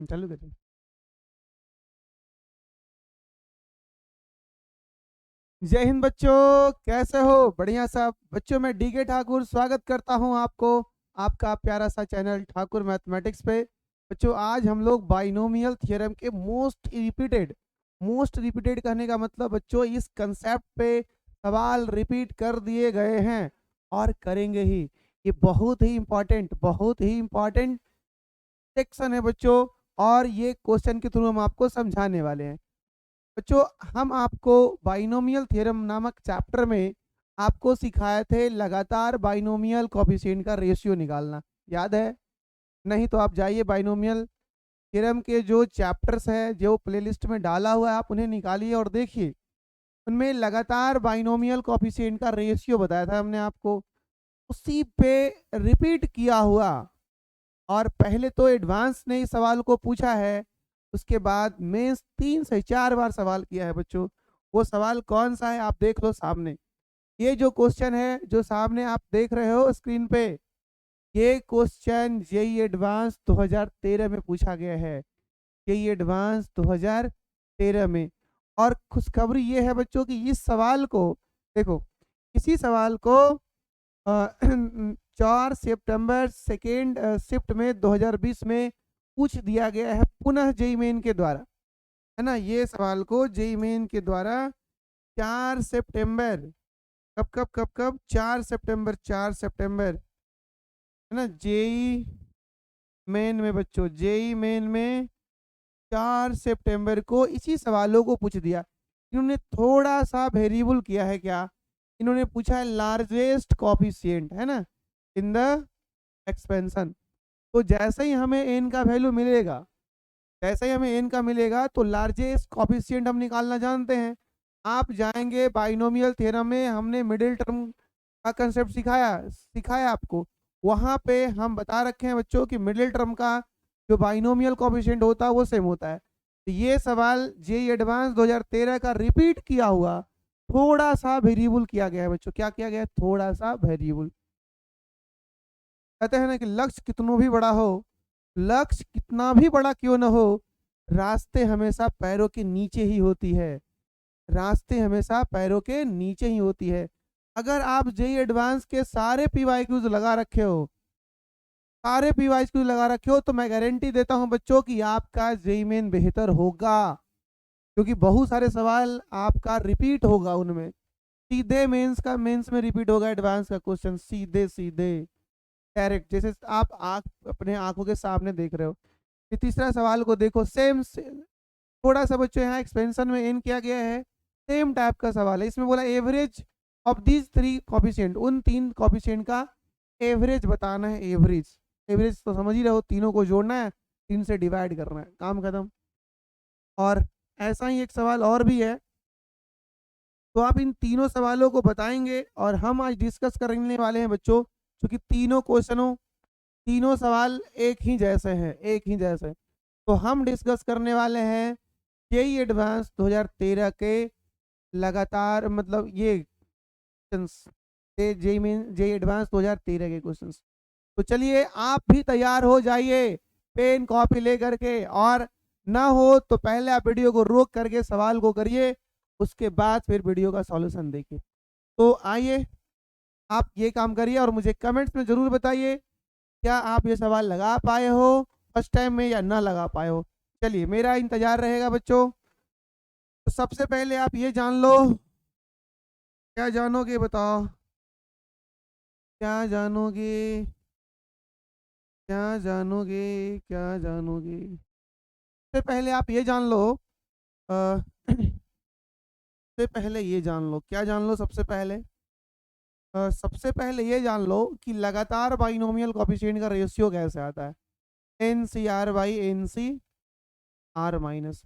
चालू करिए। जय हिंद बच्चों, कैसे हो? बढ़िया सब बच्चों। मैं डीके ठाकुर स्वागत करता हूं आपको आपका प्यारा सा चैनल ठाकुर मैथमेटिक्स पे। बच्चों, आज हम लोग बाइनोमियल थ्योरम के मोस्ट रिपीटेड कहने का मतलब बच्चों, इस कंसेप्ट पे सवाल रिपीट कर दिए गए हैं और करेंगे ही। ये बहुत ही इंपॉर्टेंट सेक्शन है बच्चों, और ये क्वेश्चन के थ्रू हम आपको समझाने वाले हैं। बच्चों, हम आपको बाइनोमियल थ्योरम नामक चैप्टर में आपको सिखाए थे लगातार बाइनोमियल कोफिशिएंट का रेशियो निकालना। याद है? नहीं तो आप जाइए बाइनोमियल थ्योरम के जो चैप्टर्स है जो प्लेलिस्ट में डाला हुआ है, आप उन्हें निकालिए और देखिए। उनमें लगातार बाइनोमियल कोफिशिएंट का रेशियो बताया था हमने आपको, उसी पे रिपीट किया हुआ। और पहले तो एडवांस ने इस सवाल को पूछा है, उसके बाद मेंस 3 से 4 बार सवाल किया है बच्चों। वो सवाल कौन सा है आप देख लो सामने। ये जो क्वेश्चन है जो सामने आप देख रहे हो स्क्रीन पे, ये क्वेश्चन जेई एडवांस 2013 में पूछा गया है। जेई एडवांस 2013 में। और खुशखबरी ये है बच्चों कि इस सवाल को देखो, इसी सवाल को 4 सितंबर सेकेंड शिफ्ट में 2020 में पूछ दिया गया है पुनः जेई मेन के द्वारा, है ना। ये सवाल को जेई मेन के द्वारा 4 सितंबर, कब 4 सितंबर, 4 सितंबर, है ना। जेई मेन में बच्चों, जेई मेन में 4 सितंबर को इसी सवालों को पूछ दिया। इन्होंने थोड़ा सा वेरिएबल किया है क्या, इन्होंने पूछा है लार्जेस्ट कॉफिशिएंट, है ना, इन द एक्सपेंशन। तो जैसे ही हमें एन का वैल्यू मिलेगा, जैसे ही हमें एन का मिलेगा तो लार्जेस्ट कॉफिशिएंट हम निकालना जानते हैं। आप जाएंगे बाइनोमियल थ्योरम में, हमने मिडिल टर्म का कंसेप्ट सिखाया सिखाया आपको। वहां पे हम बता रखे हैं बच्चों कि मिडिल टर्म का जो बाइनोमियल कॉफिशिएंट होता है वो सेम होता है। तो ये सवाल जेई एडवांस 2013 का रिपीट किया हुआ, थोड़ा सा वेरिएबल किया गया है बच्चों। क्या किया गया है? थोड़ा सा वेरिएबल। कहते हैं ना कि लक्ष्य कितना भी बड़ा हो, लक्ष्य कितना भी बड़ा क्यों ना हो, रास्ते हमेशा पैरों के नीचे ही होती है। रास्ते हमेशा पैरों के नीचे ही होती है। अगर आप जेई एडवांस के सारे पीवाईक्यूज लगा रखे हो, सारे पीवाईक्यूज लगा रखे हो, तो मैं गारंटी देता हूं बच्चों कि आपका जेई मेन बेहतर होगा, क्योंकि बहुत सारे सवाल आपका रिपीट होगा उनमें। सीधे मेंस में रिपीट होगा एडवांस का क्वेश्चन, सीधे सीधे डायरेक्ट, जैसे आप अपने आंखों के सामने देख रहे हो। ये तीसरा सवाल को देखो, सेम थोड़ा सा बच्चों यहाँ एक्सपेंशन में इन किया गया है, सेम टाइप का सवाल है। इसमें बोला एवरेज ऑफ दीज 3 कॉफिशिएंट, उन 3 कॉफिशिएंट का एवरेज बताना है। एवरेज एवरेज तो समझ ही रहे हो, तीनों को जोड़ना है, 3 से डिवाइड करना है, काम खत्म। और ऐसा ही एक सवाल और भी है, तो आप इन तीनों सवालों को बताएंगे और हम आज डिस्कस करने वाले हैं बच्चों, क्योंकि तीनों सवाल एक ही जैसे हैं, एक ही जैसे। तो हम डिस्कस करने वाले हैं जेई एडवांस 2013 के लगातार, मतलब ये जेई मेन जेई एडवांस 2013 के क्वेश्चंस। तो चलिए आप भी तैयार हो जाइए पेन कॉपी लेकर के, और ना हो तो पहले आप वीडियो को रोक करके सवाल को करिए, उसके बाद फिर वीडियो का सॉल्यूशन देखिए। तो आइए आप ये काम करिए और मुझे कमेंट्स में जरूर बताइए क्या आप ये सवाल लगा पाए हो फर्स्ट टाइम में या ना लगा पाए हो। चलिए, मेरा इंतजार रहेगा बच्चों। तो सबसे पहले आप ये जान लो, क्या जानोगे बताओ, क्या जानोगे, क्या जानोगे, क्या जानोगे। सबसे पहले आप ये जान लो, सबसे पहले ये जान लो, क्या जान लो सबसे पहले, सबसे पहले ये जान लो कि लगातार बाइनोमियल कोफिशिएंट का रेशियो कैसे आता है। N C are by N C R minus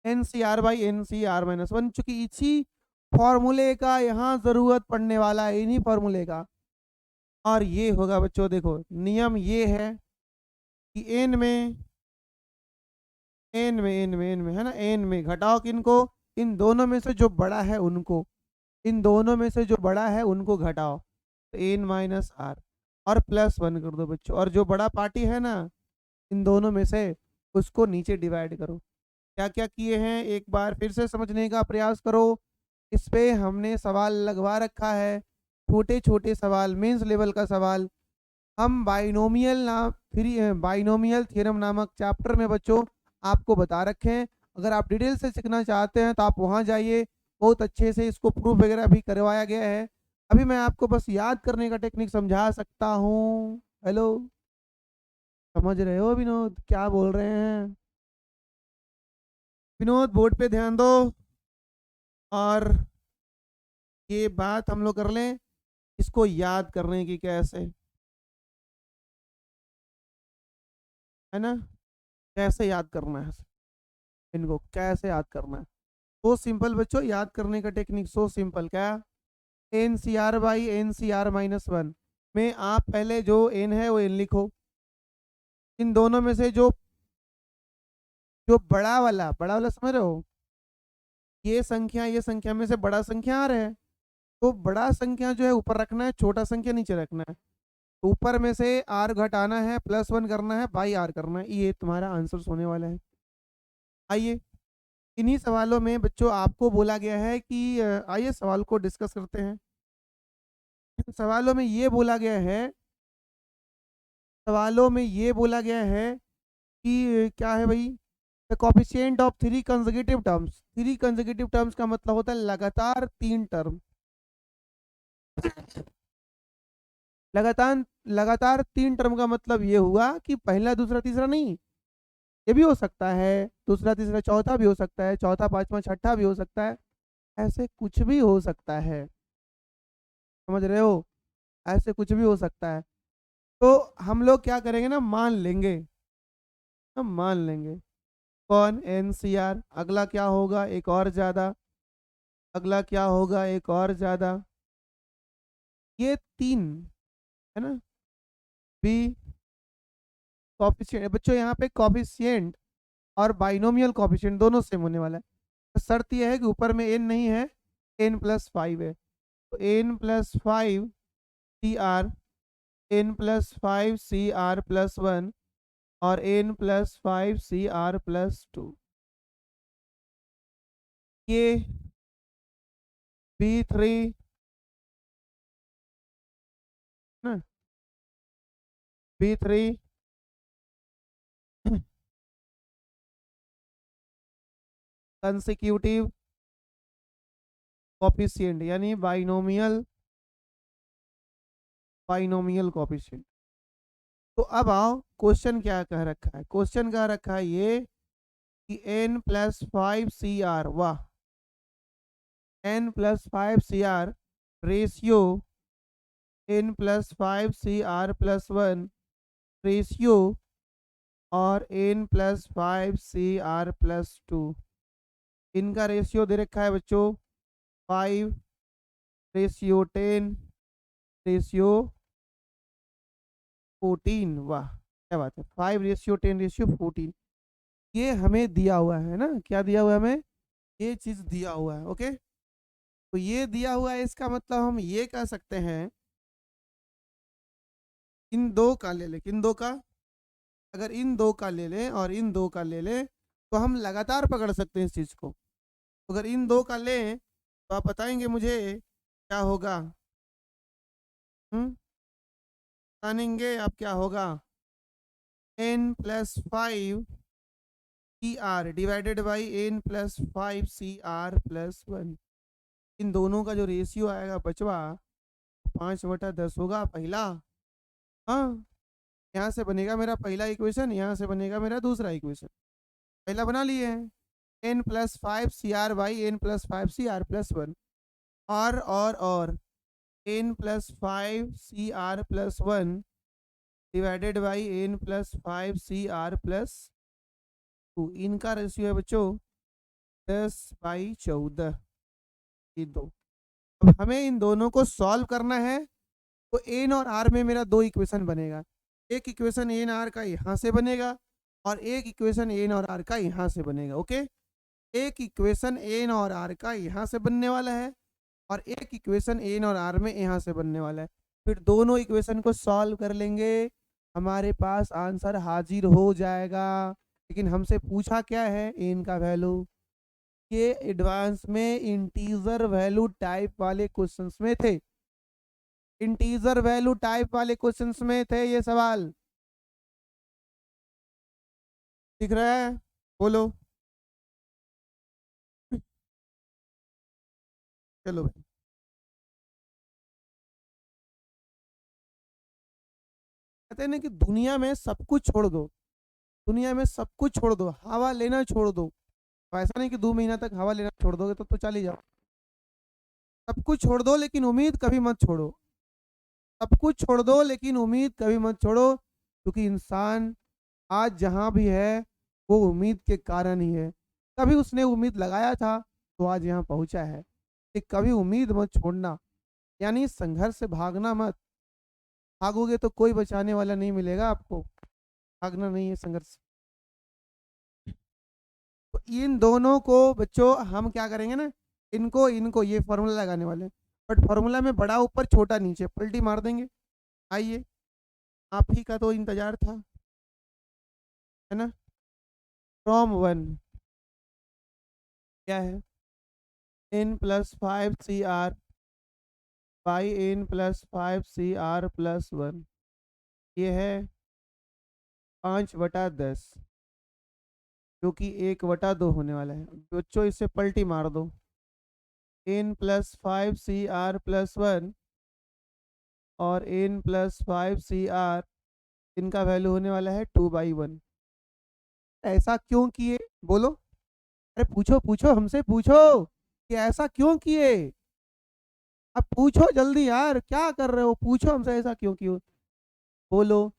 N C are by N C R minus one, चूंकि इसी फॉर्मूले का यहाँ जरूरत पड़ने वाला है, इन्हीं फॉर्मूले का। और ये होगा बच्चों, देखो नियम ये है कि एन में है ना, एन में घटाओ किनको, इन दोनों में से जो बड़ा है उनको, इन दोनों में से जो बड़ा है उनको घटाओ, तो एन माइनस आर, और +1 कर दो बच्चों। और जो बड़ा पार्टी है ना, इन दोनों में से उसको नीचे डिवाइड करो। क्या क्या किए हैं एक बार फिर से समझने का प्रयास करो। इस पे हमने सवाल लगवा रखा है, छोटे छोटे सवाल, मेंस लेवल का सवाल। हम बाइनोमियल थ्योरम नामक चैप्टर में बच्चों आपको बता रखे हैं। अगर आप डिटेल से सीखना चाहते हैं तो आप वहाँ जाइए, बहुत अच्छे से इसको प्रूफ वगैरह भी करवाया गया है। अभी मैं आपको बस याद करने का टेक्निक समझा सकता हूँ। हेलो, समझ रहे हो विनोद क्या बोल रहे हैं? विनोद बोर्ड पे ध्यान दो और ये बात हम लोग कर लें, इसको याद करने की कैसे, है ना? कैसे याद करना है, इनको कैसे याद करना है। सो सिंपल बच्चों, याद करने का टेक्निक सो सिंपल। क्या? N C are by N C R minus one में आप पहले जो एन है वो एन लिखो। इन दोनों में से जो जो बड़ा वाला समझ रहे हो, ये संख्या में से बड़ा संख्या आ रहा है, तो बड़ा संख्या जो है ऊपर रखना है, छोटा संख्या नीचे रखना है। तो ऊपर में से आर घटाना है, प्लस वन करना है, बाई आर करना है। ये तुम्हारा आंसर होने वाला है। आइए इन्हीं सवालों में बच्चों आपको बोला गया है कि आइए सवाल को डिस्कस करते हैं। सवालों में ये बोला गया है, सवालों में ये बोला गया है कि क्या है भाई, the coefficient of three consecutive terms. Three consecutive terms का मतलब होता है लगातार तीन टर्म। लगातार लगातार तीन टर्म का मतलब ये हुआ कि पहला दूसरा तीसरा नहीं, ये भी हो सकता है, दूसरा तीसरा चौथा भी हो सकता है, चौथा पांचवा छठा भी हो सकता है, ऐसे कुछ भी हो सकता है। समझ रहे हो? ऐसे कुछ भी हो सकता है। तो हम लोग क्या करेंगे ना, मान लेंगे, हम मान लेंगे कौन, एनसीआर। अगला क्या होगा, एक और ज्यादा। अगला क्या होगा, एक और ज्यादा। ये तीन है ना। बी कॉफिशिएंट बच्चों, यहाँ पे कॉफिशिएंट और बाइनोमियल कॉफिशिएंट दोनों सेम होने वाला है। तो शर्त यह है कि ऊपर में एन नहीं है, एन प्लस फाइव है। तो n plus five C r, n plus five C r plus one और n plus five C r plus two. ये बी थ्री ना, बी थ्री कंसेक्यूटिव कॉफिशिएंट यानी बाइनोमियल बाइनोमियल कॉफिशिएंट। तो अब आओ, क्वेश्चन क्या कह रखा है? क्वेश्चन कह रखा है ये कि n plus five C r, वाह, n plus five C r ratio n plus five C r plus one ratio और n plus five C r plus two, इनका रेशियो दे रखा है बच्चों, five ratio ten ratio fourteen. वाह क्या बात है, five ratio ten ratio fourteen. ये हमें दिया हुआ है ना, क्या दिया हुआ है हमें, ये चीज दिया हुआ है। ओके, तो ये दिया हुआ है, इसका मतलब हम ये कह सकते हैं, इन दो का ले ले, इन दो का, अगर इन दो का ले लें और इन दो का ले लें तो हम लगातार पकड़ सकते हैं इस चीज को। अगर इन दो का लें तो आप बताएंगे मुझे क्या होगा, जानेंगे आप क्या होगा। N plus five C r divided by n plus five C r plus one. इन दोनों का जो रेशियो आएगा बचवा, 5/10 होगा पहला। हाँ, यहाँ से बनेगा मेरा पहला इक्वेशन, यहाँ से बनेगा मेरा दूसरा इक्वेशन। पहला बना लिए हैं, n plus five C are by n plus five C r plus one, और n plus five C r plus one divided by n plus five C r plus two. इनका रेशियो है बच्चों 10/14, ये दो। अब हमें इन दोनों को सॉल्व करना है, तो एन और आर में मेरा दो इक्वेशन बनेगा। एक इक्वेशन एन आर का यहाँ से बनेगा और एक इक्वेशन एन और आर का यहाँ से बनेगा। ओके, एक इक्वेशन एन और आर का यहाँ से बनने वाला है और एक इक्वेशन एन और आर में यहाँ से बनने वाला है। फिर दोनों इक्वेशन को सॉल्व कर लेंगे, हमारे पास आंसर हाजिर हो जाएगा। लेकिन हमसे पूछा क्या है, एन का वैल्यू। ये एडवांस में इंटीजर वैल्यू टाइप वाले क्वेश्चंस में थे, इंटीजर वैल्यू टाइप वाले क्वेश्चंस में थे ये सवाल। दिख रहा है? बोलो। चलो भाई, कहते हैं ना कि दुनिया में सब कुछ छोड़ दो, दुनिया में सब कुछ छोड़ दो, हवा लेना छोड़ दो। तो ऐसा नहीं कि 2 महीना तक हवा लेना छोड़ दोगे तो चल ही जाओ। सब कुछ छोड़ दो लेकिन उम्मीद कभी मत छोड़ो। सब कुछ छोड़ दो लेकिन उम्मीद कभी मत छोड़ो, क्योंकि इंसान आज जहाँ भी है वो उम्मीद के कारण ही है। कभी उसने उम्मीद लगाया था तो आज यहाँ पहुंचा है। कि कभी उम्मीद मत छोड़ना, यानी संघर्ष से भागना मत। भागोगे तो कोई बचाने वाला नहीं मिलेगा आपको, भागना नहीं है संघर्ष। तो इन दोनों को बच्चों हम क्या करेंगे ना, इनको इनको ये फॉर्मूला लगाने वाले हैं। बट फॉर्मूला में बड़ा ऊपर छोटा नीचे पलटी मार देंगे। आइए, आप ही का तो इंतजार था, है ना। फ्रॉम वन क्या है, n plus 5 CR by n plus 5 CR+1, ये है 5/10, जो कि 1/2 होने वाला है। बच्चों इसे पलटी मार दो, n प्लस 5 CR+1 और n प्लस 5 CR, इनका वैल्यू होने वाला है 2/1। ऐसा क्यों किए, बोलो। अरे पूछो पूछो, हमसे पूछो कि ऐसा क्यों किए। अब पूछो जल्दी यार, क्या कर रहे हो, पूछो हमसे ऐसा क्यों क्यों। बोलो।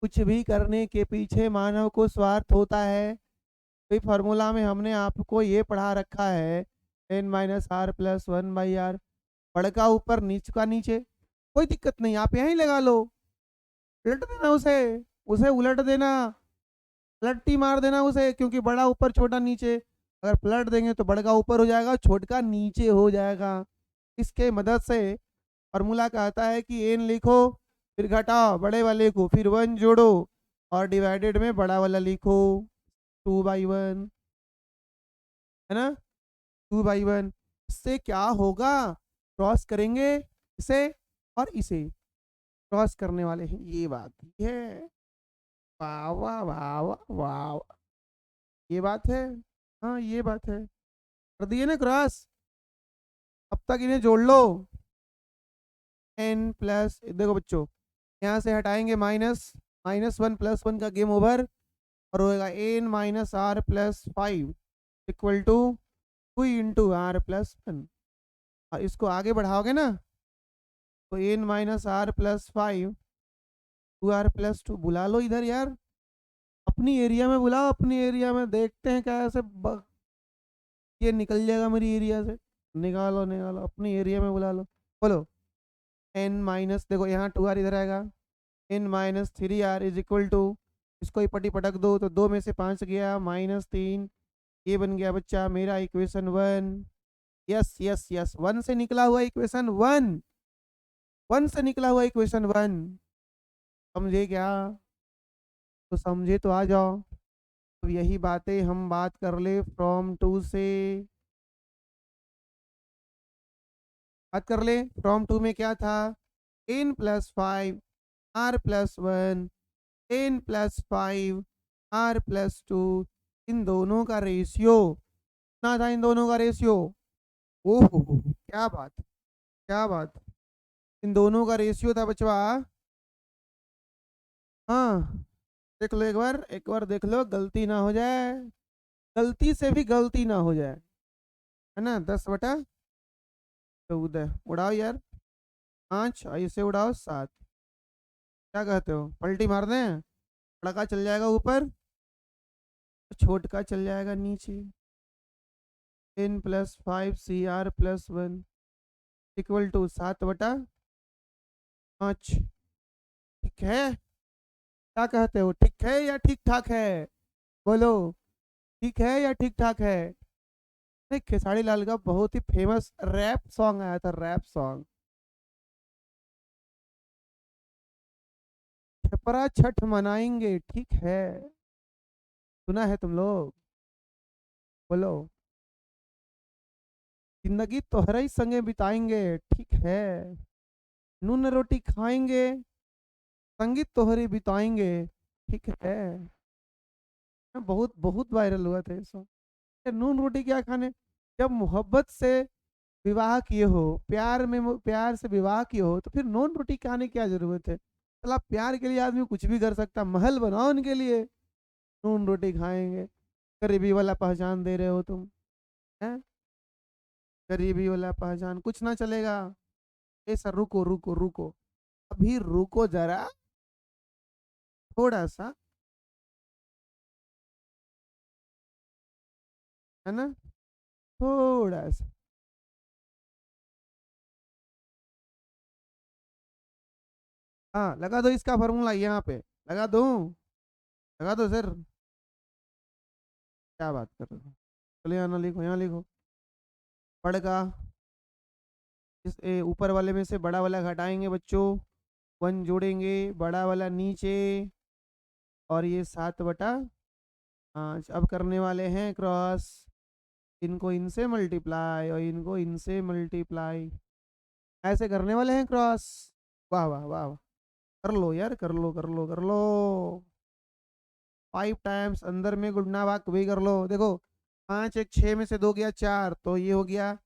कुछ भी करने के पीछे मानव को स्वार्थ होता है। तो फार्मूला में हमने आपको ये पढ़ा रखा है, n-r+1/r, बड़का ऊपर नीच का नीचे, कोई दिक्कत नहीं, आप यहीं लगा लो। उलट देना उसे, उसे उलट देना, पलटी मार देना उसे, क्योंकि बड़ा ऊपर छोटा नीचे। अगर पलट देंगे तो बड़का ऊपर हो जाएगा, छोटका नीचे हो जाएगा। इसके मदद से फॉर्मूला कहता है कि एन लिखो, फिर घटाओ बड़े वाले को, फिर 1 जोड़ो और डिवाइडेड में बड़ा वाला लिखो, 2/1, है ना। 2/1। इससे क्या होगा, क्रॉस करेंगे इसे और इसे, क्रॉस करने वाले हैं, ये बात है। वाह वाह वाह वाह वाह, ये बात है। हाँ ये बात है, कर दिए ना क्रॉस। अब तक इन्हें जोड़ लो। n प्लस, देखो बच्चों, यहाँ से हटाएंगे माइनस, -1 + 1 का गेम ओवर, और होएगा n-r+5 इक्वल टू 2 × r+1। और इसको आगे बढ़ाओगे ना तो n-r+5 2r+2, बुला लो इधर यार, अपनी एरिया में बुलाओ, अपनी एरिया में देखते हैं कैसे ये निकल जाएगा मेरी एरिया से। निकालो निकालो, अपनी एरिया में बुला लो। बोलो n माइनस, देखो यहाँ 2r इधर आएगा, n-3r इज इक्वल टू, इसको ही पटी पटक दो तो 2 में से 5 गया, -3, ये बन गया बच्चा मेरा इक्वेशन 1। यस यस यस, 1 से निकला हुआ इक्वेशन 1, 1 से निकला हुआ इक्वेशन 1। समझे क्या? तो समझे तो आ जाओ। अब यही बातें हम बात कर ले फ्रॉम टू से, बात कर ले। फ्रॉम टू में क्या था, n+5 r+1, n+5 r+2, इन दोनों का रेशियो कितना था, इन दोनों का रेशियो, ओहो क्या बात, क्या बात, इन दोनों का रेशियो था बचवा। हाँ देख लो, एक बार देख लो, गलती ना हो जाए, गलती से भी गलती ना हो जाए, है ना। 10/14 उड़ाओ यार, 5 ऐसे उड़ाओ 7, क्या कहते हो, पलटी मार दें, बड़ा का चल जाएगा ऊपर, छोटका चल जाएगा नीचे। n+5 CR+1 equal to 7/5। ठीक है, क्या कहते हो, ठीक है या ठीक ठाक है, बोलो, ठीक है या ठीक ठाक है। नहीं, खेसारी लाल का बहुत ही फेमस रैप सॉन्ग आया था, रैप सॉन्ग, परंपरा छठ मनाएंगे, ठीक है। सुना है तुम लोग? बोलो। जिंदगी तोहरा ही संगे बिताएंगे, ठीक है। नून रोटी खाएंगे, संगीत तोहरी बिताएंगे, ठीक है। बहुत बहुत वायरल हुआ था ये सॉन्ग। नून रोटी क्या खाने, जब मोहब्बत से विवाह किए हो, प्यार में प्यार से विवाह किए हो, तो फिर नून रोटी खाने की क्या जरूरत है? चला, प्यार के लिए आदमी कुछ भी कर सकता, महल बनाओ उनके लिए। नून रोटी खाएंगे, गरीबी वाला पहचान दे रहे हो तुम, हैं? गरीबी वाला पहचान कुछ ना चलेगा। ऐसा रुको रुको रुको, अभी रुको जरा, थोड़ा सा, है ना, थोड़ा सा। हाँ, लगा दो इसका फॉर्मूला यहाँ पे, लगा दो, लगा दो सर। क्या बात कर रहे हो? चलो यहाँ ना लिखो, यहाँ लिखो। पढ़ का ऊपर वाले में से बड़ा वाला घटाएंगे बच्चों, वन जोड़ेंगे, बड़ा वाला नीचे, और ये 7/5 अब करने वाले हैं क्रॉस, इनको इनसे मल्टीप्लाई और इनको इनसे मल्टीप्लाई, ऐसे करने वाले हैं क्रॉस। वाह वाह वाह वाह, कर लो यार, कर लो कर लो कर लो। 5 टाइम्स अंदर में गुणना भाग भी कर लो। देखो, 5 1 6 में से 2 गया 4, तो ये हो गया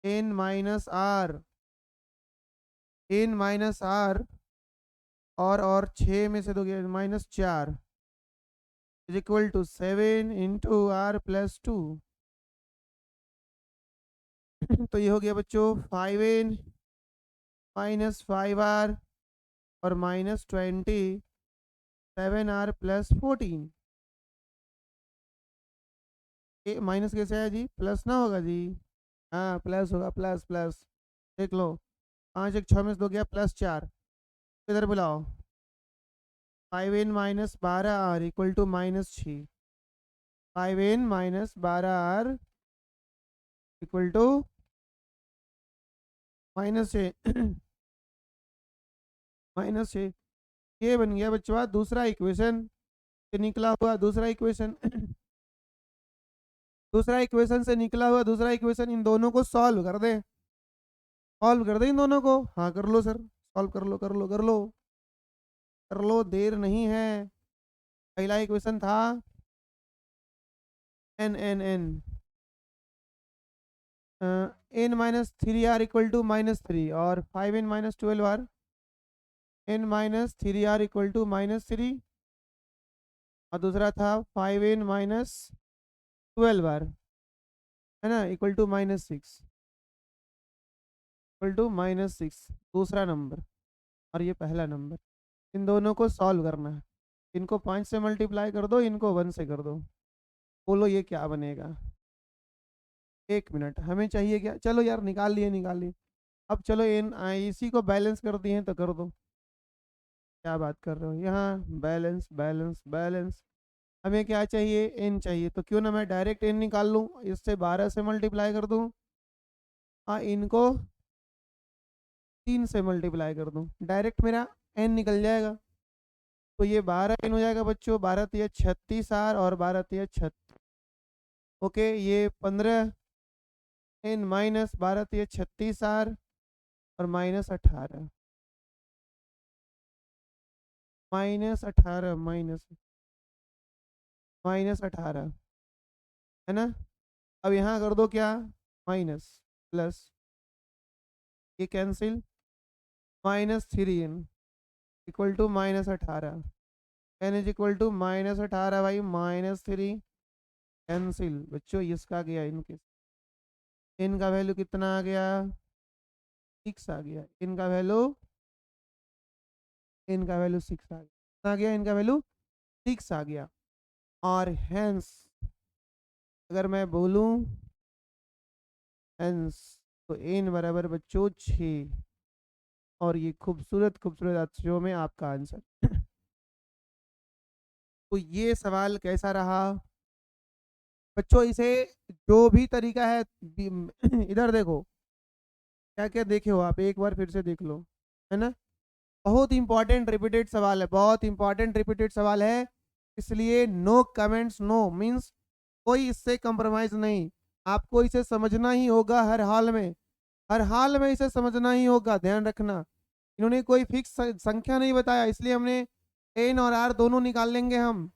n-r, n-r, और 6 में से 2 गया -4, is equal to 7 into r+2। तो ये हो गया बच्चों 5n -5r और -20, 7r+14। माइनस कैसे आया जी? प्लस ना होगा जी? हाँ प्लस होगा, प्लस प्लस। देख लो, 5 1 6 में से 2 गया +4, इधर बुलाओ, 5n -12r equal to -6, 5n -12r equal to -6 -6। ये बन गया बच्चों दूसरा इक्वेशन, ये निकला हुआ दूसरा इक्वेशन दूसरा इक्वेशन से निकला हुआ दूसरा इक्वेशन, इन दोनों को सॉल्व कर दे, सॉल्व कर दे इन दोनों को। हाँ कर लो सर, सॉल्व कर लो कर लो कर लो कर लो, देर नहीं है। पहला इक्वेशन था n -3r इक्वल टू -3 और 5n -12r, n-3r equal to -3, और दूसरा था 5n -12r, है ना, इक्वल टू -6, इक्वल टू -6, दूसरा नंबर। और ये पहला नंबर, इन दोनों को सॉल्व करना है। इनको 5 से मल्टीप्लाई कर दो, इनको 1 से कर दो, बोलो ये क्या बनेगा? 1 मिनट, हमें चाहिए क्या? चलो यार, निकाल लिए निकाल लिए। अब चलो इन इसी को बैलेंस कर दिए तो कर दो। क्या बात कर रहे हो? यहाँ बैलेंस बैलेंस बैलेंस, हमें क्या चाहिए? n चाहिए, तो क्यों ना मैं डायरेक्ट n निकाल लूँ, इससे 12 से मल्टीप्लाई कर दूँ, इनको 3 से मल्टीप्लाई कर दूँ, डायरेक्ट मेरा n निकल जाएगा। तो ये 12n हो जाएगा बच्चों, 12 3 36 r और 12 3 36। ओके, ये 15n माइनस 12 3 36 r और -18, -18 -18, है ना। अब यहाँ कर दो क्या? माइनस प्लस, ये cancel, -3n equal to -18, n is equal to -18 भाई, -3 कैंसिल बच्चों, इसका गया इनके, इनका वैल्यू कितना आ गया? 6 आ गया इनका वैल्यू, इनका वैल्यू 6 आ गया, इनका वैल्यू 6 आ गया। और हेंस अगर मैं बोलूं हेंस, तो n बराबर बच्चों 6, और ये खूबसूरत खूबसूरत अक्षरों में आपका आंसर। तो ये सवाल कैसा रहा बच्चों? इसे जो भी तरीका है, इधर देखो, क्या क्या देखे हो आप, एक बार फिर से देख लो, है ना। बहुत इंपॉर्टेंट रिपीटेड सवाल है, बहुत इंपॉर्टेंट रिपीटेड सवाल है, इसलिए नो कमेंट्स, नो मीन्स कोई इससे कंप्रोमाइज नहीं, आपको इसे समझना ही होगा हर हाल में, हर हाल में इसे समझना ही होगा, ध्यान रखना। इन्होंने कोई फिक्स संख्या नहीं बताया, इसलिए हमने एन और आर दोनों निकाल लेंगे, हम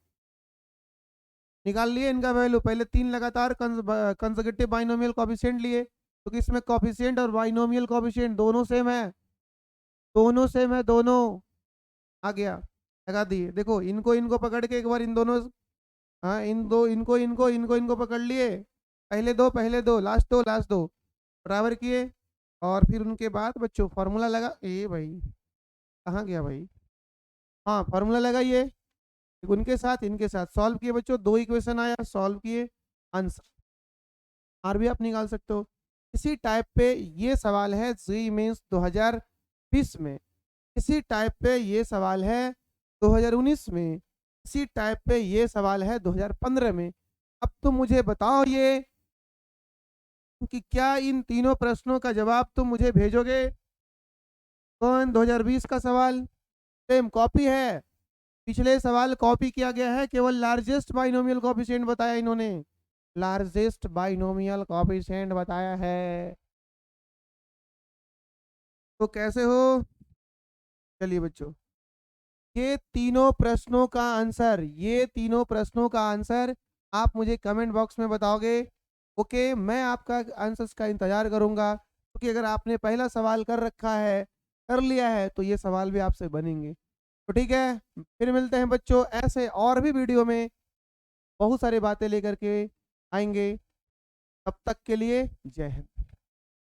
निकाल लिए इनका वैल्यू। पहले 3 लगातार कंसेक्यूटिव बाइनोमियल कोएफिशिएंट लिए, क्योंकि इसमें कोएफिशिएंट और बाइनोमियल कोएफिशिएंट दोनों सेम है, दोनों सेम है, दोनों आ गया, लगा दिए। देखो इनको इनको पकड़ के एक बार इन दोनों, हाँ इन दो इनको इनको इनको इनको पकड़ लिए, पहले दो लास्ट दो बराबर किए, और फिर उनके बाद बच्चों फार्मूला लगा, ए भाई कहाँ गया भाई, हाँ फार्मूला लगाइए, उनके साथ इनके साथ सॉल्व किए बच्चों, 2 इक्वेशन आया, सॉल्व किए, आंसर आर भी आप निकाल सकते हो। इसी टाइप पे ये सवाल है जी मेंस 2020 में, इसी टाइप पे ये सवाल है 2019 में, इसी टाइप पे ये सवाल है 2015 में। अब तुम मुझे बताओ ये कि क्या इन तीनों प्रश्नों का जवाब तुम मुझे भेजोगे? कौन 2020 का सवाल सेम कॉपी है, पिछले सवाल कॉपी किया गया है, केवल लार्जेस्ट बाइनोमियल कोएफिशिएंट बताया इन्होंने, लार्जेस्ट बाइनोमियल कोएफिशिएंट बताया है। तो कैसे हो? चलिए बच्चों, ये तीनों प्रश्नों का आंसर, ये तीनों प्रश्नों का आंसर आप मुझे कमेंट बॉक्स में बताओगे। ओके, मैं आपका आंसर्स का इंतजार करूंगा, क्योंकि अगर आपने पहला सवाल कर रखा है, कर लिया है, तो ये सवाल भी आपसे बनेंगे। तो ठीक है, फिर मिलते हैं बच्चों, ऐसे और भी वीडियो में बहुत सारी बातें लेकर के आएंगे। तब तक के लिए जय हिंद।